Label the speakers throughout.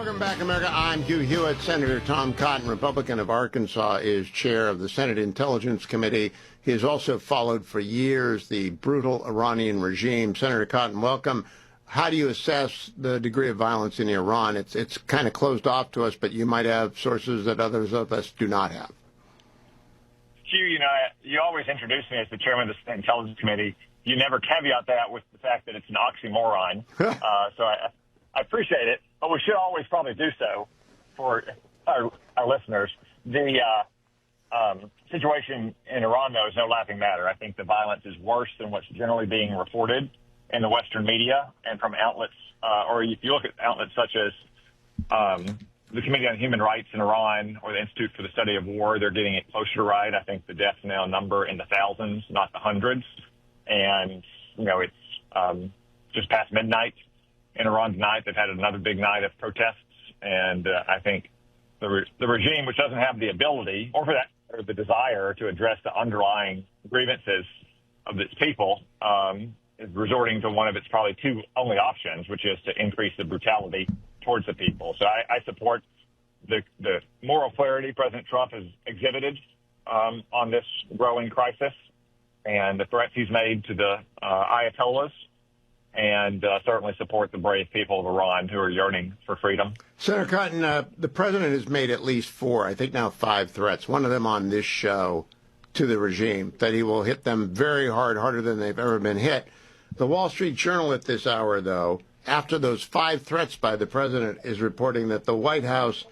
Speaker 1: Welcome back, America. I'm Hugh Hewitt. Senator Tom Cotton, Republican of Arkansas, is chair of the Senate Intelligence Committee. He has also followed for years the brutal Iranian regime. Senator Cotton, welcome. How do you assess the degree of violence in Iran? It's kind of closed off to us, but you might have sources that others of us do not have.
Speaker 2: Hugh, you always introduce me as the chairman of the Intelligence Committee. You never caveat that with the fact that it's an oxymoron. So I appreciate it, but we should always probably do so for our listeners. The situation in Iran, though, is no laughing matter. I think the violence is worse than what's generally being reported in the Western media and from outlets, or if you look at outlets such as the Committee on Human Rights in Iran or the Institute for the Study of War, they're getting it closer to right. I think the deaths now number in the thousands, not the hundreds. And, it's just past midnight in Iran tonight. They've had another big night of protests. And I think the regime, which doesn't have the ability or the desire to address the underlying grievances of its people, is resorting to one of its probably two only options, which is to increase the brutality towards the people. So I support the moral clarity President Trump has exhibited on this growing crisis and the threats he's made to the Ayatollahs, and certainly support the brave people of Iran who are yearning for freedom.
Speaker 1: Senator Cotton, the president has made at least 4, I think now 5 threats, one of them on this show, to the regime, that he will hit them very hard, harder than they've ever been hit. The Wall Street Journal at this hour, though, after those 5 threats by the president, is reporting that the White House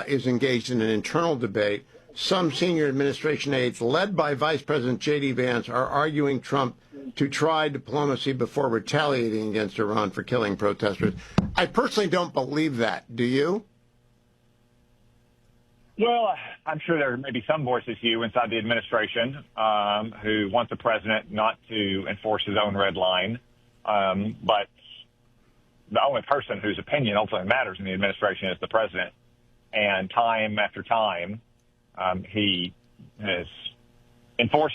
Speaker 1: is engaged in an internal debate. Some senior administration aides, led by Vice President J.D. Vance, are arguing Trump to try diplomacy before retaliating against Iran for killing protesters. I personally don't believe that. Do you?
Speaker 2: Well, I'm sure there may be some voices, Hugh, inside the administration who want the president not to enforce his own red line. But the only person whose opinion ultimately matters in the administration is the president. And time after time, he has enforced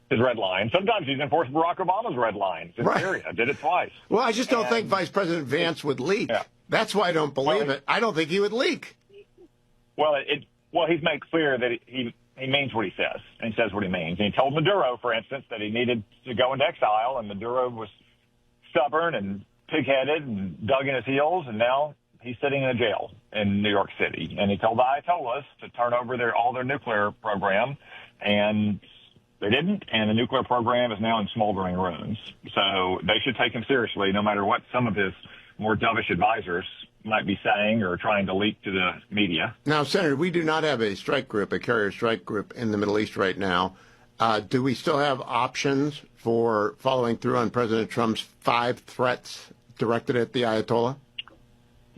Speaker 2: his red line. Sometimes he's enforced Barack Obama's red lines in Syria. Did it twice.
Speaker 1: Well, I just don't think Vice President Vance would leak. Yeah. That's why I don't believe it. I don't think he would leak.
Speaker 2: Well, he's made clear that he means what he says, and he says what he means. And he told Maduro, for instance, that he needed to go into exile, and Maduro was stubborn and pig-headed and dug in his heels, and now he's sitting in a jail in New York City. And he told the Ayatollahs to turn over all their nuclear program, and they didn't, and the nuclear program is now in smoldering ruins. So they should take him seriously, no matter what some of his more dovish advisors might be saying or trying to leak to the media.
Speaker 1: Now, Senator, we do not have a strike group, a carrier strike group in the Middle East right now. Do we still have options for following through on President Trump's 5 threats directed at the Ayatollah?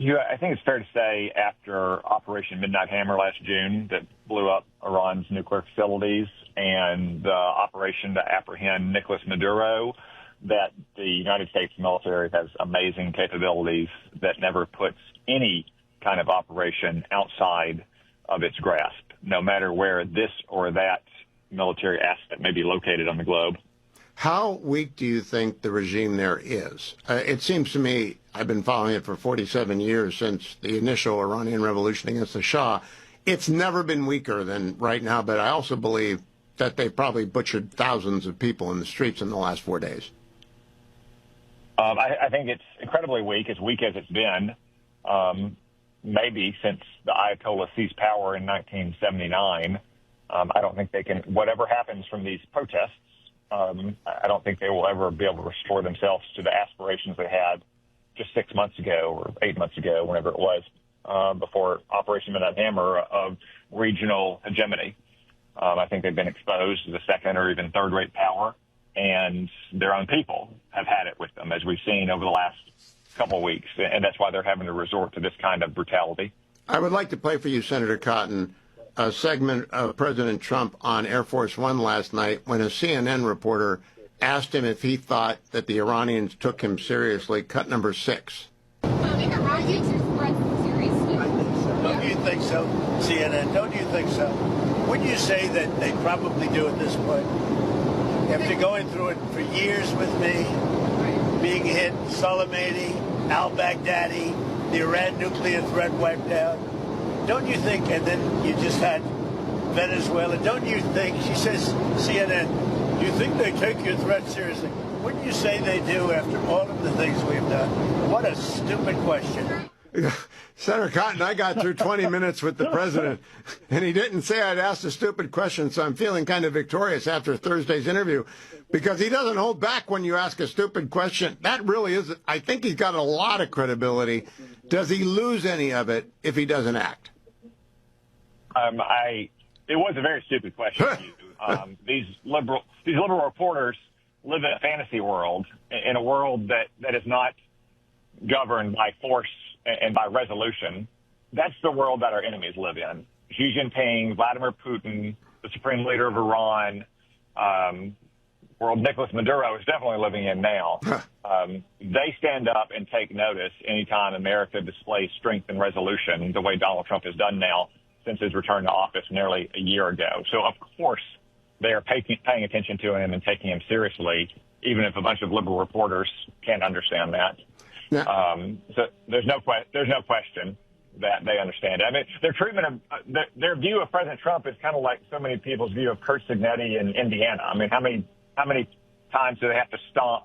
Speaker 2: Yeah, I think it's fair to say after Operation Midnight Hammer last June that blew up Iran's nuclear facilities and the operation to apprehend Nicolas Maduro, that the United States military has amazing capabilities that never puts any kind of operation outside of its grasp, no matter where this or that military asset may be located on the globe.
Speaker 1: How weak do you think the regime there is? It seems to me, I've been following it for 47 years since the initial Iranian revolution against the Shah. It's never been weaker than right now, but I also believe that they've probably butchered thousands of people in the streets in the last 4 days.
Speaker 2: I think it's incredibly weak as it's been, maybe since the Ayatollah seized power in 1979. I don't think they can, whatever happens from these protests, I don't think they will ever be able to restore themselves to the aspirations they had just 6 months ago or 8 months ago, whenever it was, before Operation Midnight Hammer, of regional hegemony. I think they've been exposed to the second or even third-rate power, and their own people have had it with them, as we've seen over the last couple of weeks, and that's why they're having to resort to this kind of brutality.
Speaker 1: I would like to play for you, Senator Cotton, a segment of President Trump on Air Force One last night when a CNN reporter asked him if he thought that the Iranians took him seriously. Cut number 6.
Speaker 3: Don't you think so, CNN? Don't you think so? Wouldn't you say that they probably do at this point? After going through it for years with me, being hit, Soleimani, al-Baghdadi, the Iran nuclear threat wiped out? Don't you think, and then you just had Venezuela, don't you think, she says, CNN, do you think they take your threat seriously? Wouldn't you say they do after all of the things we've done? What a stupid question.
Speaker 1: Senator Cotton, I got through 20 minutes with the president, and he didn't say I'd asked a stupid question, so I'm feeling kind of victorious after Thursday's interview, because he doesn't hold back when you ask a stupid question. That really is, I think he's got a lot of credibility. Does he lose any of it if he doesn't act?
Speaker 2: It was a very stupid question. These liberal reporters live in a fantasy world, in a world that is not governed by force and by resolution. That's the world that our enemies live in. Xi Jinping, Vladimir Putin, the supreme leader of Iran, world Nicolas Maduro is definitely living in now. They stand up and take notice anytime America displays strength and resolution the way Donald Trump has done now since his return to office nearly a year ago. So, of course, they are paying attention to him and taking him seriously, even if a bunch of liberal reporters can't understand that. Yeah. So there's no question that they understand it. I mean, their treatment of their view of President Trump is kind of like so many people's view of Kurt Signetti in Indiana. I mean, how many times do they have to stomp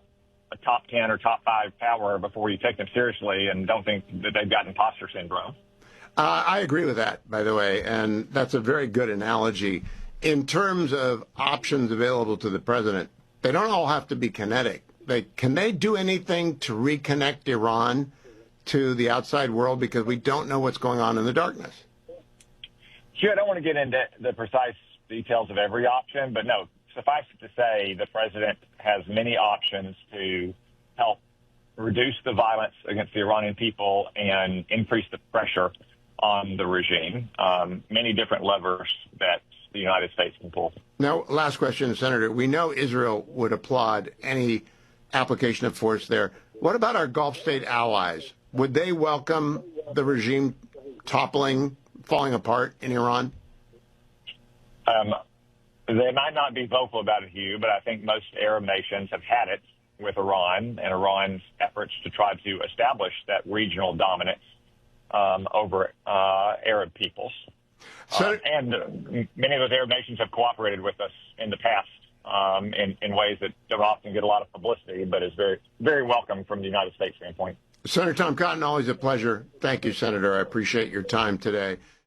Speaker 2: a top 10 or top 5 power before you take them seriously and don't think that they've got imposter syndrome?
Speaker 1: I agree with that, by the way, and that's a very good analogy. In terms of options available to the president, they don't all have to be kinetic. Can they do anything to reconnect Iran to the outside world, because we don't know what's going on in the darkness?
Speaker 2: Sure, I don't want to get into the precise details of every option, but no, suffice it to say the president has many options to help reduce the violence against the Iranian people and increase the pressure on the regime. Many different levers that the United States can pull. Now,
Speaker 1: last question, Senator. We know Israel would applaud any application of force there. What about our Gulf state allies? Would they welcome the regime toppling, falling apart in Iran?
Speaker 2: They might not be vocal about it, Hugh, but I think most Arab nations have had it with Iran and Iran's efforts to try to establish that regional dominance over Arab peoples. And many of those Arab nations have cooperated with us in the past in ways that don't often get a lot of publicity, but is very, very welcome from the United States standpoint.
Speaker 1: Senator Tom Cotton, always a pleasure. Thank you, Senator. I appreciate your time today.